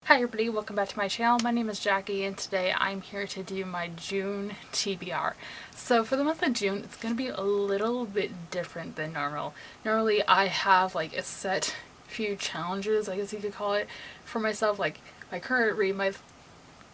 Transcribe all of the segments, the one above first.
Hi everybody, welcome back to my channel. My name is Jackie and today I'm here to do my June TBR. So for the month of June, it's going to be a little bit different than normal. Normally I have like a set few challenges, I guess you could call it, for myself, like my current read, my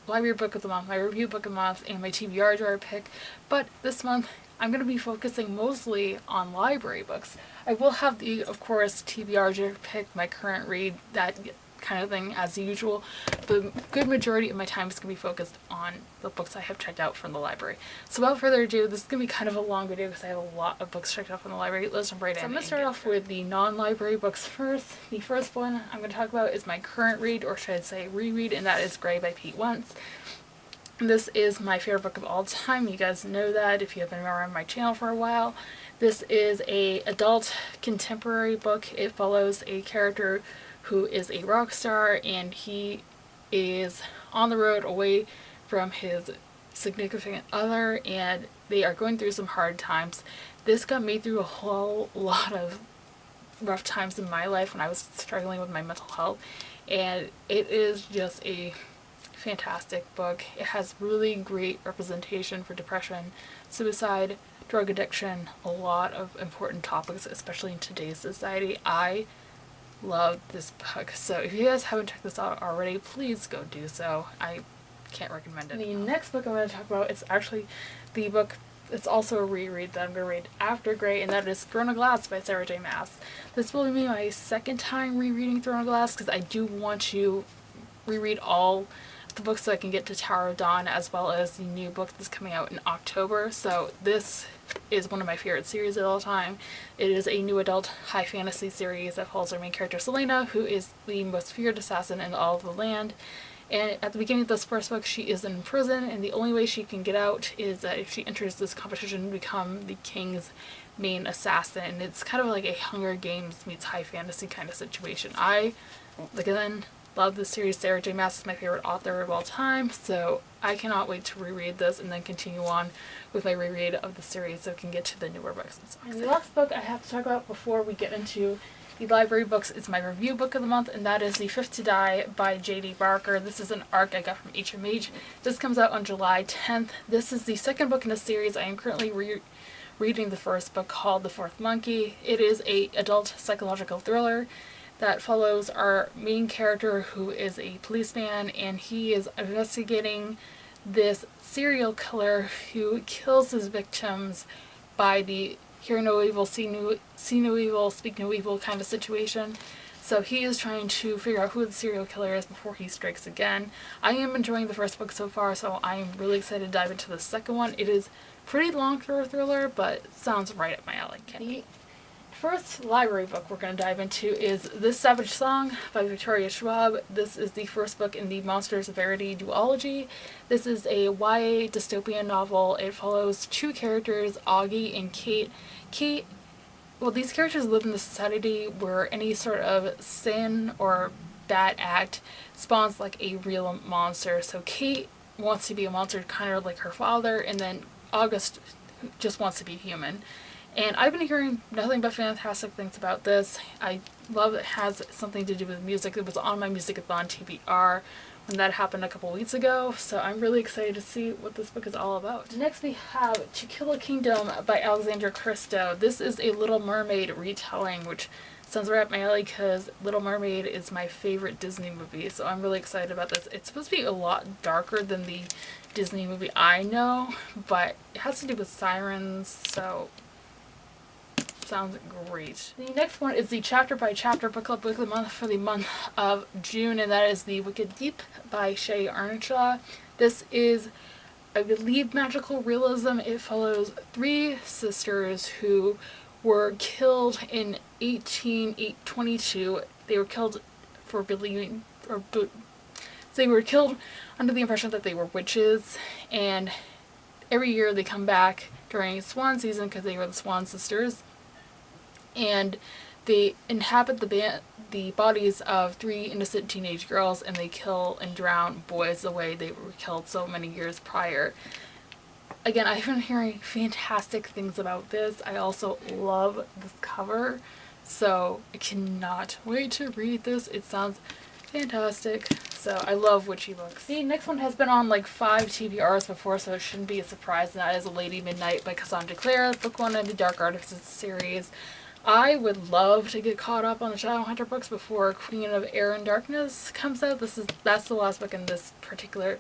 library book of the month, my review book of the month, and my TBR drawer pick. But this month I'm going to be focusing mostly on library books. I will have the, of course, TBR drawer pick, my current read, that kind of thing as usual. The good majority of my time is going to be focused on the books I have checked out from the library. So without further ado, this is going to be kind of a long video because I have a lot of books checked out from the library. Let's jump right in. So I'm going to start off with the non-library books first. The first one I'm going to talk about is my current read, or should I say reread, and that is Grey by Pete Wentz. This is my favorite book of all time. You guys know that if you have been around my channel for a while. This is a adult contemporary book. It follows a character who is a rock star, and he is on the road away from his significant other, and they are going through some hard times. This got me through a whole lot of rough times in my life when I was struggling with my mental health, and it is just a fantastic book. It has really great representation for depression, suicide, drug addiction, a lot of important topics, especially in today's society. I love this book, so if you guys haven't checked this out already, please go do so. I can't recommend it. The next book I'm going to talk about is actually the book, it's also a reread that I'm going to read after Grey, and that is Throne of Glass by Sarah J. Maas. This will be my second time rereading Throne of Glass because I do want to reread all the books so I can get to Tower of Dawn, as well as the new book that's coming out in October. So this is one of my favorite series of all time. It is a new adult high fantasy series that follows our main character Selena, who is the most feared assassin in all of the land. And at the beginning of this first book, she is in prison, and the only way she can get out is that if she enters this competition to become the king's main assassin. And it's kind of like a Hunger Games meets high fantasy kind of situation. I, again, love this series. Sarah J. Maas is my favorite author of all time, so I cannot wait to reread this and then continue on with my reread of the series so we can get to the newer books. And the last book I have to talk about before we get into the library books is my review book of the month, and that is The Fifth to Die by J.D. Barker. This is an ARC I got from HMH. This comes out on July 10th. This is the second book in a series. I am currently reading the first book, called The Fourth Monkey. It is a adult psychological thriller that follows our main character, who is a policeman, and he is investigating this serial killer who kills his victims by the hear no evil, see no evil, speak no evil kind of situation. So he is trying to figure out who the serial killer is before he strikes again. I am enjoying the first book so far, so I am really excited to dive into the second one. It is pretty long for a thriller, but sounds right up my alley. The first library book we're going to dive into is This Savage Song by Victoria Schwab. This is the first book in the Monsters of Verity duology. This is a YA dystopian novel. It follows two characters, Augie and Kate. Well, these characters live in a society where any sort of sin or bad act spawns like a real monster. So Kate wants to be a monster, kind of like her father, and then August just wants to be human. And I've been hearing nothing but fantastic things about this. I love it has something to do with music. It was on my music-a-thon TBR when that happened a couple weeks ago, so I'm really excited to see what this book is all about. Next we have To Kill a Kingdom by Alexandra Christo. This is a Little Mermaid retelling, which sounds right up my alley because Little Mermaid is my favorite Disney movie, so I'm really excited about this. It's supposed to be a lot darker than the Disney movie I know, but it has to do with sirens, so sounds great. The next one is the chapter by chapter book club book of the month for the month of June, and that is The Wicked Deep by Shay Arnshaw. This is, I believe, magical realism. It follows three sisters who were killed in 1822. They were killed for believing, they were killed under the impression that they were witches, and every year they come back during swan season because they were the Swan Sisters, and they inhabit the bodies of three innocent teenage girls, and they kill and drown boys the way they were killed so many years prior. Again, I've been hearing fantastic things about this. I also love this cover, so I cannot wait to read this. It sounds fantastic. So I love witchy books. The next one has been on like 5 TBRs before, so it shouldn't be a surprise. And that is Lady Midnight by Cassandra Clare, book 1 in the Dark Artifices series. I would love to get caught up on the Shadowhunter books before Queen of Air and Darkness comes out. That's the last book in this particular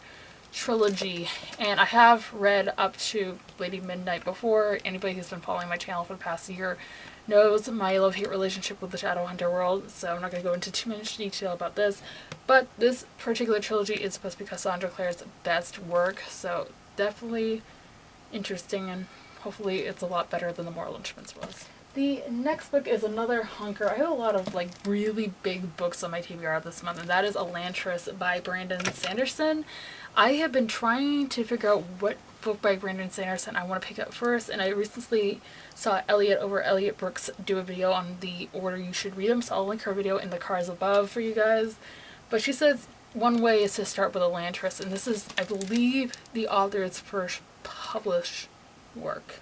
trilogy, and I have read up to Lady Midnight before. Anybody who's been following my channel for the past year knows my love-hate relationship with the Shadowhunter world, so I'm not going to go into too much detail about this, but this particular trilogy is supposed to be Cassandra Clare's best work, so definitely interesting, and hopefully it's a lot better than the Moral Instruments was. The next book is another hunker. I have a lot of like really big books on my TBR this month, and that is Elantris by Brandon Sanderson. I have been trying to figure out what book by Brandon Sanderson I want to pick up first, and I recently saw Elliot over Elliot Brooks do a video on the order you should read them, so I'll link her video in the cards above for you guys. But she says one way is to start with Elantris, and this is, I believe, the author's first published work.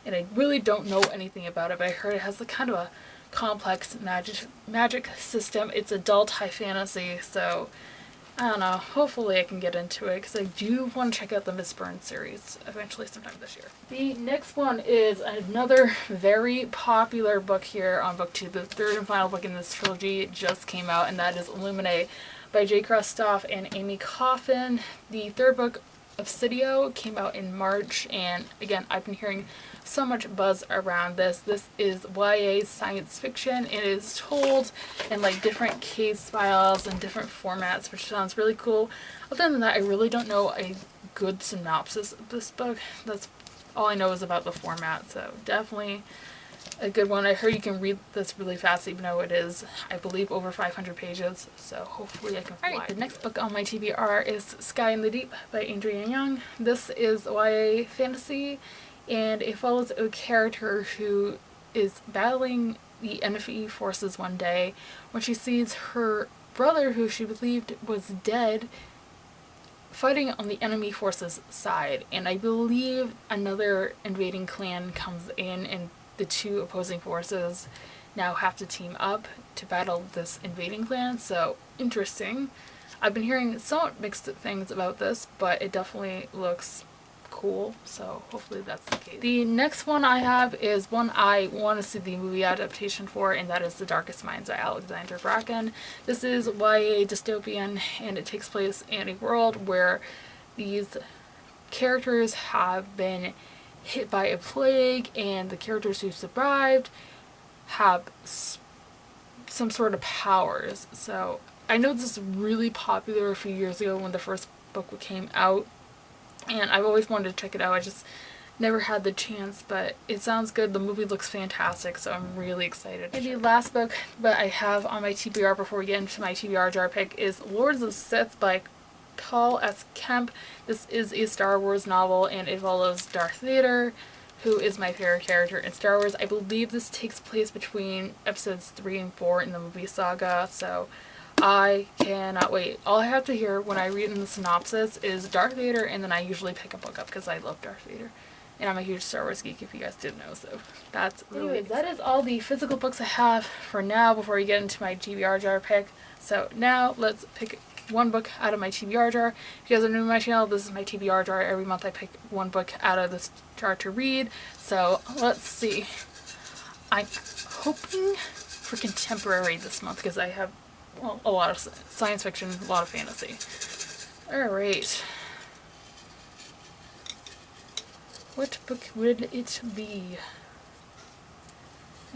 And I really don't know anything about it, but I heard it has a kind of a complex magic system. It's adult high fantasy, so I don't know. Hopefully I can get into it, because I do want to check out the Miss Burns series eventually sometime this year. The next one is another very popular book here on BookTube. The third and final book in this trilogy just came out, and that is Illuminae by Jay Kristoff and Amy Coffin. The third book, Obsidio, came out in March, and again, I've been hearing so much buzz around this. This is YA science fiction. It is told in like different case files and different formats, which sounds really cool. Other than that, I really don't know a good synopsis of this book. That's all I know is about the format, so definitely a good one. I heard you can read this really fast, even though it is, I believe, over 500 pages, so hopefully I can fly. Alright, the next book on my TBR is Sky in the Deep by Adrienne Young. This is YA fantasy, and it follows a character who is battling the enemy forces one day when she sees her brother, who she believed was dead, fighting on the enemy forces side. And I believe another invading clan comes in, and the two opposing forces now have to team up to battle this invading clan, so interesting. I've been hearing somewhat mixed things about this, but it definitely looks cool, so hopefully that's the case. The next one I have is one I want to see the movie adaptation for, and that is The Darkest Minds by Alexander Bracken. This is YA dystopian, and it takes place in a world where these characters have been hit by a plague, and the characters who survived have some sort of powers. So I know this is really popular a few years ago when the first book came out, and I've always wanted to check it out. I just never had the chance, but it sounds good. The movie looks fantastic, so I'm really excited. And the last book that I have on my TBR before we get into my TBR jar pick is Lords of Sith by Paul S. Kemp. This is a Star Wars novel, and it follows Darth Vader, who is my favorite character in Star Wars. I believe this takes place between episodes 3 and 4 in the movie saga, so I cannot wait. All I have to hear when I read in the synopsis is Darth Vader, and then I usually pick a book up because I love Darth Vader. And I'm a huge Star Wars geek, if you guys didn't know, so that's really Anyways, that is all the physical books I have for now before we get into my TBR jar pick. So now let's pick one book out of my TBR jar. If you guys are new to my channel, this is my TBR jar. Every month I pick one book out of this jar to read. So let's see. I'm hoping for contemporary this month because I have, well, a lot of science fiction, a lot of fantasy. Alright. What book would it be?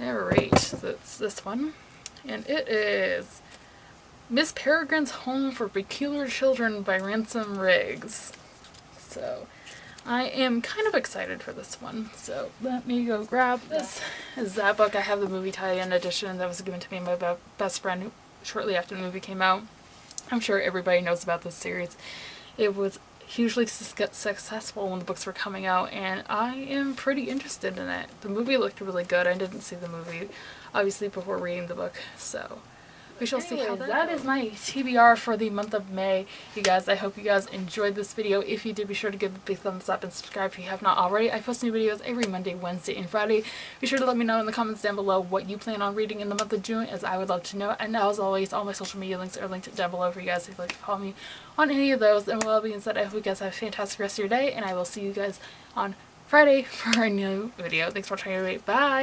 Alright, so it's this one. And it is Miss Peregrine's Home for Peculiar Children by Ransom Riggs. So I am kind of excited for this one. So let me go grab this. Is that book. I have the movie tie-in edition that was given to me by my best friend shortly after the movie came out. I'm sure everybody knows about this series. It was hugely successful when the books were coming out, and I am pretty interested in it. The movie looked really good. I didn't see the movie, obviously, before reading the book, so we shall see how that is my TBR for the month of May. You guys, I hope you guys enjoyed this video. If you did, be sure to give it a big thumbs up and subscribe if you have not already. I post new videos every Monday, Wednesday, and Friday. Be sure to let me know in the comments down below what you plan on reading in the month of June, as I would love to know. And as always, all my social media links are linked down below for you guys if you'd like to follow me on any of those. And with all being said, I hope you guys have a fantastic rest of your day, and I will see you guys on Friday for a new video. Thanks for watching, everybody. Bye!